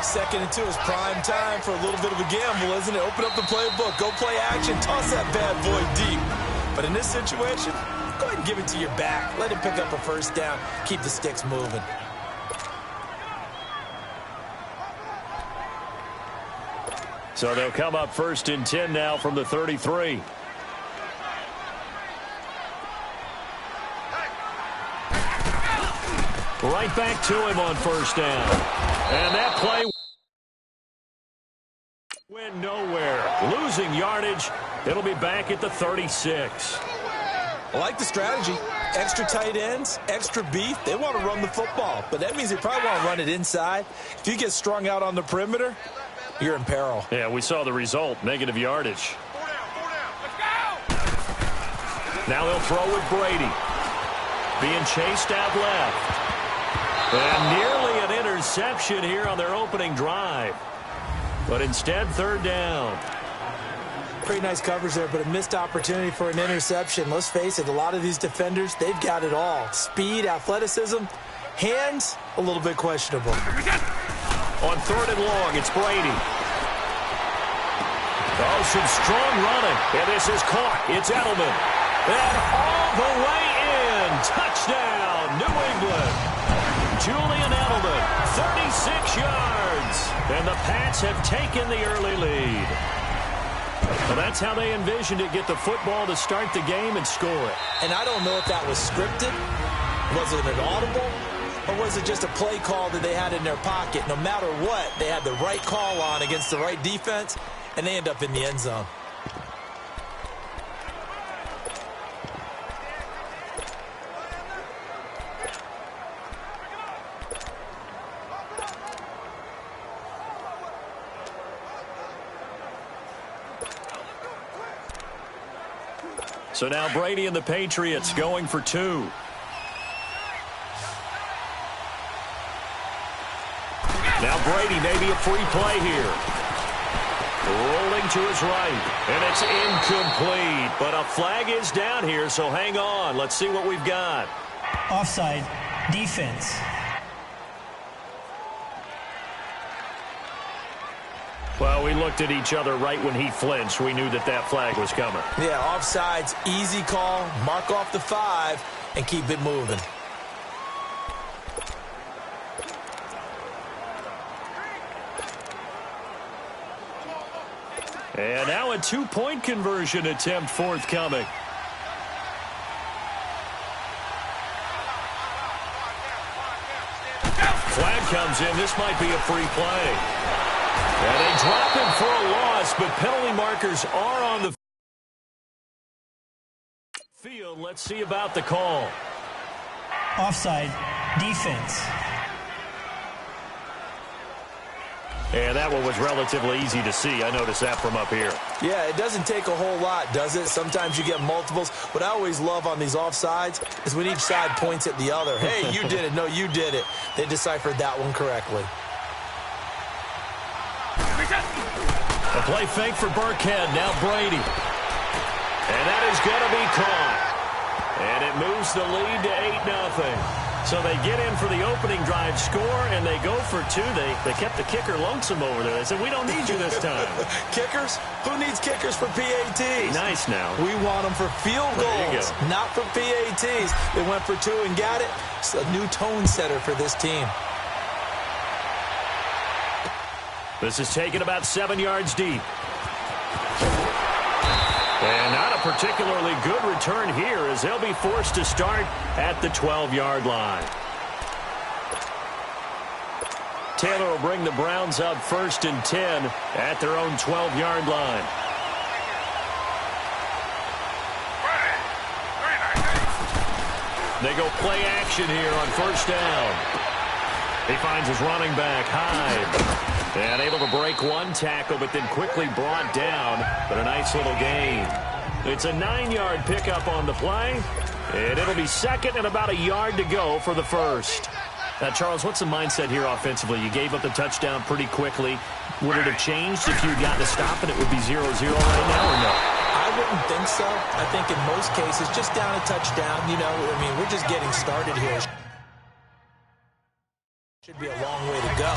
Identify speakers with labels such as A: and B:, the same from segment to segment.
A: Second and 2 is prime time for a little bit of a gamble, isn't it? Open up the playbook, go play action, toss that bad boy deep. But in this situation, go ahead and give it to your back. Let him pick up a first down. Keep the sticks moving.
B: So they'll come up 1st and 10 now from the 33. Right back to him on 1st down. And that play went nowhere. Losing yardage. It'll be back at the 36.
A: I like the strategy. Extra tight ends, extra beef. They want to run the football, but that means they probably want to run it inside. If you get strung out on the perimeter, you're in peril.
B: Yeah, we saw the result. Negative yardage. Now they'll throw with Brady. Being chased out left. And nearly an interception here on their opening drive. But instead, 3rd down.
A: Pretty nice coverage there, but a missed opportunity for an interception. Let's face it, a lot of these defenders, they've got it all. Speed, athleticism, hands, a little bit questionable.
B: On 3rd and long, it's Brady. Oh, some strong running. And this is caught. It's Edelman. And all the way in. Touchdown, New England. Julian Edelman, 36 yards. And the Pats have taken the early lead. Well, that's how they envisioned it. Get the football to start the game and score it.
A: And I don't know if that was scripted. Was it an audible? Or was it just a play call that they had in their pocket? No matter what, they had the right call on against the right defense, and they end up in the end zone.
B: So now Brady and the Patriots going for 2. Now Brady, maybe a free play here. Rolling to his right, and it's incomplete. But a flag is down here, so hang on. Let's see what we've got.
C: Offside, defense.
B: Well, we looked at each other right when he flinched. We knew that that flag was coming.
A: Yeah, offsides, easy call. Mark off the 5 and keep it moving.
B: And now a 2-point conversion attempt forthcoming. Flag comes in. This might be a free play. And they drop him for a loss, but penalty markers are on the field. Let's see about the call.
C: Offside, defense.
B: And that one was relatively easy to see. I noticed that from up here.
A: Yeah, it doesn't take a whole lot, does it? Sometimes you get multiples. What I always love on these offsides is when each side points at the other. Hey, you did it. No, you did it. They deciphered that one correctly.
B: A play fake for Burkhead. Now Brady. And that is going to be caught. And it moves the lead to 8-0. So they get in for the opening drive score, and they go for 2. They kept the kicker lonesome over there. They said, we don't need you this time.
A: Kickers? Who needs kickers for PATs?
B: Nice now.
A: We want them for field goals, not for PATs. They went for 2 and got it. It's a new tone setter for this team.
B: This is taken about 7 yards deep. And not a particularly good return here as they'll be forced to start at the 12-yard line. Taylor will bring the Browns up 1st and 10 at their own 12-yard line. They go play action here on 1st down. He finds his running back, Hyde. And able to break one tackle, but then quickly brought down. But a nice little gain. It's a 9-yard pickup on the play. And it'll be 2nd and about a yard to go for the 1st. Now, Charles, what's the mindset here offensively? You gave up the touchdown pretty quickly. Would it have changed if you had gotten a stop and it would be 0-0 right now or no?
A: I wouldn't think so. I think in most cases, just down a touchdown, you know, I mean, we're just getting started here. Should be a long way to go.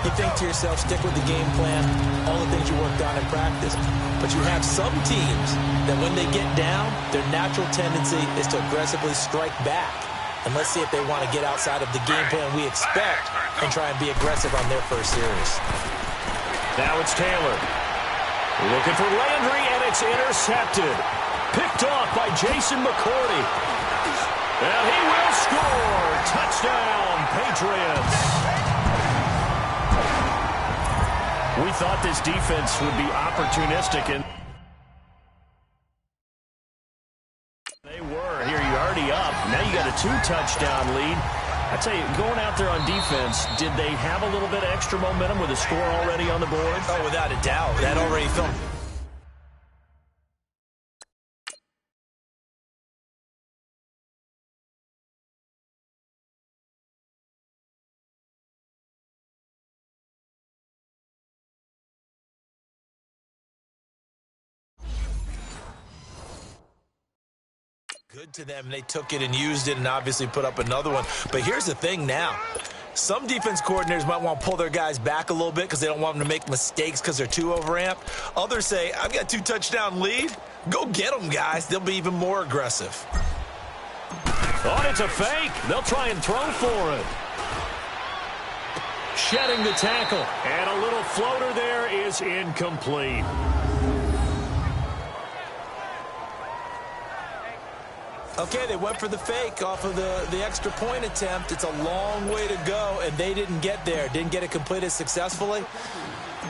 A: You think to yourself, stick with the game plan, all the things you worked on in practice. But you have some teams that when they get down, their natural tendency is to aggressively strike back. And let's see if they want to get outside of the game plan we expect and try and be aggressive on their first series.
B: Now it's Taylor. Looking for Landry, and it's intercepted. Picked off by Jason McCourty. And he will score. Touchdown, Patriots. We thought this defense would be opportunistic, and they were. Here, you're already up. Now you got a 2-touchdown lead. I tell you, going out there on defense, did they have a little bit of extra momentum with a score already on the board?
A: Oh, without a doubt. That already felt... good to them. They took it and used it and obviously put up another one. But here's the thing now. Some defense coordinators might want to pull their guys back a little bit because they don't want them to make mistakes because they're too overamped. Others say, I've got 2-touchdown lead. Go get them, guys. They'll be even more aggressive.
B: Oh, it's a fake. They'll try and throw for it. Shedding the tackle. And a little floater there is incomplete.
A: Okay, they went for the fake off of the extra point attempt. It's a long way to go, and they didn't get there. Didn't get it completed successfully.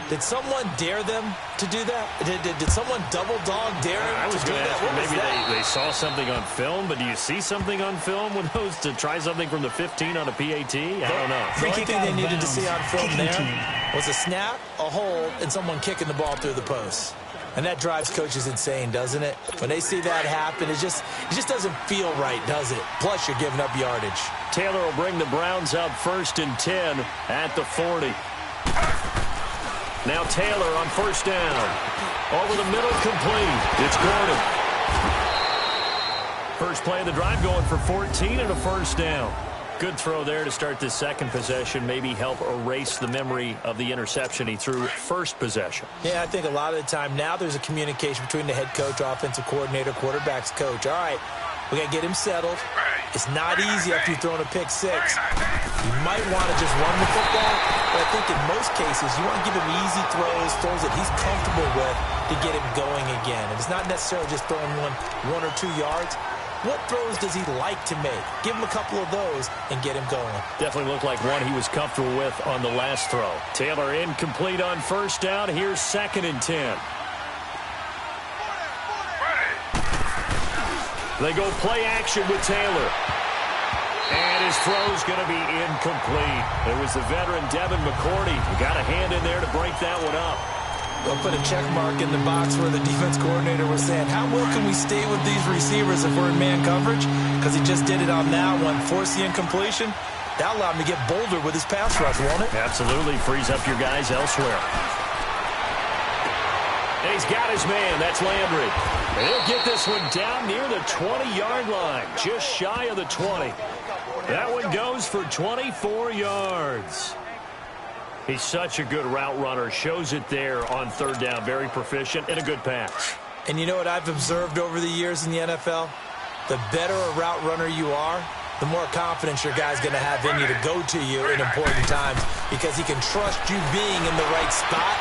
A: Did someone dare them to do that? Did someone double dog dare them to do that?
B: Maybe they saw something on film, but do you see something on film with those to try something from the 15 on a PAT? I don't know.
A: The only thing they needed to see on film there was a snap, a hold, and someone kicking the ball through the post. And that drives coaches insane, doesn't it? When they see that happen, it just doesn't feel right, does it? Plus, you're giving up yardage.
B: Taylor will bring the Browns up 1st and 10 at the 40. Now Taylor on 1st down. Over the middle, complete. It's Gordon. First play of the drive going for 14 and a 1st down. Good throw there to start this second possession. Maybe help erase the memory of the interception he threw first possession.
A: Yeah, I think a lot of the time now there's a communication between the head coach, offensive coordinator, quarterback's coach. All right, we got to get him settled. It's not easy after you've thrown a pick six. You might want to just run the football, but I think in most cases you want to give him easy throws that he's comfortable with to get him going again. And it's not necessarily just throwing one or 2 yards. What throws does he like to make? Give him a couple of those and get him going.
B: Definitely looked like one he was comfortable with on the last throw. Taylor incomplete on 1st down. Here's 2nd and 10. They go play action with Taylor. And his throw's going to be incomplete. It was the veteran Devin McCourty who got a hand in there to break that one up.
A: They'll put a check mark in the box where the defense coordinator was saying, how well can we stay with these receivers if we're in man coverage? Because he just did it on that one, forced the incompletion. That allowed him to get bolder with his pass rush, won't it?
B: Absolutely. Frees up your guys elsewhere. And he's got his man. That's Landry. And he'll get this one down near the 20-yard line, just shy of the 20. That one goes for 24 yards. He's such a good route runner. Shows it there on 3rd down. Very proficient and a good pass.
A: And you know what I've observed over the years in the NFL? The better a route runner you are, the more confidence your guy's going to have in you to go to you in important times because he can trust you being in the right spot.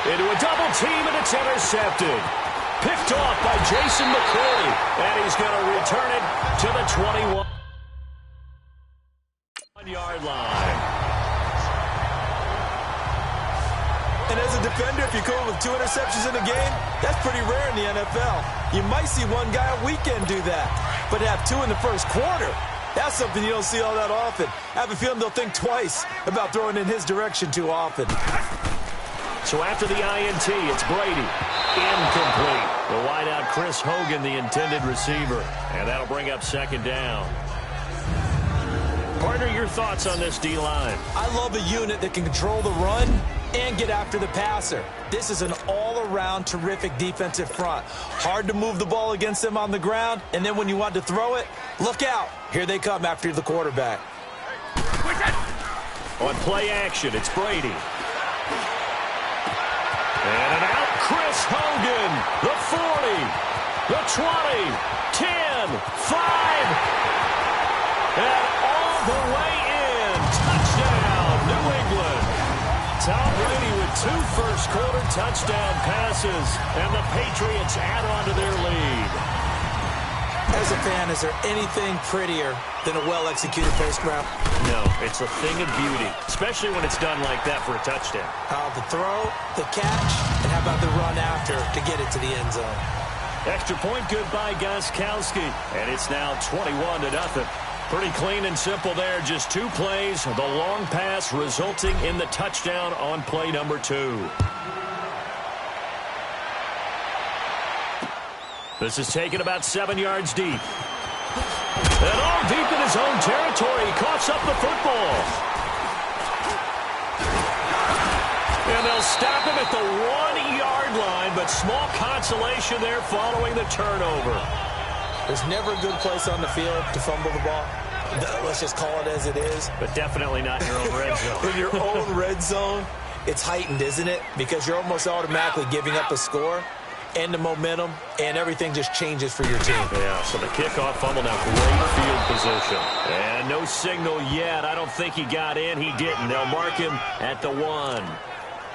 B: Into a double team, and it's intercepted. Picked off by Jason McCourty. And he's going to return it to the 21-yard line.
A: And as a defender, if you come with 2 interceptions in a game, that's pretty rare in the NFL. You might see one guy a weekend do that. But to have 2 in the first quarter, that's something you don't see all that often. I have a feeling they'll think twice about throwing in his direction too often.
B: So after the INT, it's Brady. Incomplete. The wideout, Chris Hogan, the intended receiver. And that'll bring up 2nd down. Partner, your thoughts on this D-line?
A: I love a unit that can control the run and get after the passer. This is an all-around terrific defensive front. Hard to move the ball against them on the ground, and then when you want to throw it, look out. Here they come after the quarterback.
B: On play action, it's Brady. And an out, Chris Hogan. The 40, the 20, 10, 5. And all the way in. Touchdown, New England. Tom Brady with 2 first-quarter touchdown passes. And the Patriots add on to their lead.
A: As a fan, is there anything prettier than a well-executed post route?
B: No, it's a thing of beauty, especially when it's done like that for a touchdown.
A: The throw, the catch, and how about the run after to get it to the end zone?
B: Extra point good by Gostkowski, and it's now 21-0. Pretty clean and simple there, just 2 plays, the long pass resulting in the touchdown on play number 2. This is taken about 7 yards deep. And all deep in his own territory. He coughs up the football. And they'll stop him at the 1-yard line, but small consolation there following the turnover.
A: There's never a good place on the field to fumble the ball. Let's just call it as it is.
B: But definitely not in your own red zone.
A: In your own red zone, it's heightened, isn't it? Because you're almost automatically giving up a score and the momentum, and everything just changes for your team.
B: Yeah, so the kickoff fumble now, great field position. And no signal yet. I don't think he got in. He didn't. They'll mark him at the 1.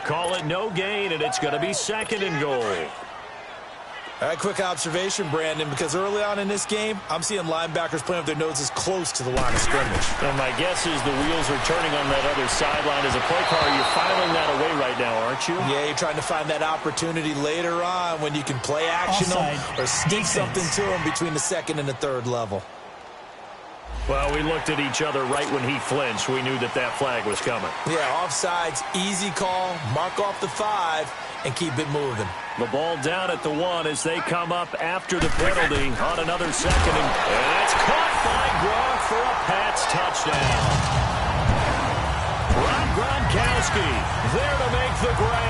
B: Call it no gain, and it's going to be 2nd and goal.
A: All right, quick observation, Brandon, because early on in this game, I'm seeing linebackers playing with their noses close to the line of scrimmage.
B: And my guess is the wheels are turning on that other sideline. As a play caller, you're filing that away right now, aren't you?
A: Yeah, you're trying to find that opportunity later on when you can play action them or stick something to them between the 2nd and the 3rd level.
B: Well, we looked at each other right when he flinched. We knew that that flag was coming.
A: Yeah, offsides, easy call, mark off the 5, and keep it moving.
B: The ball down at the 1 as they come up after the penalty on another 2nd. And that's caught by Gronk for a Pats touchdown. Rob Gronkowski there to make the grab.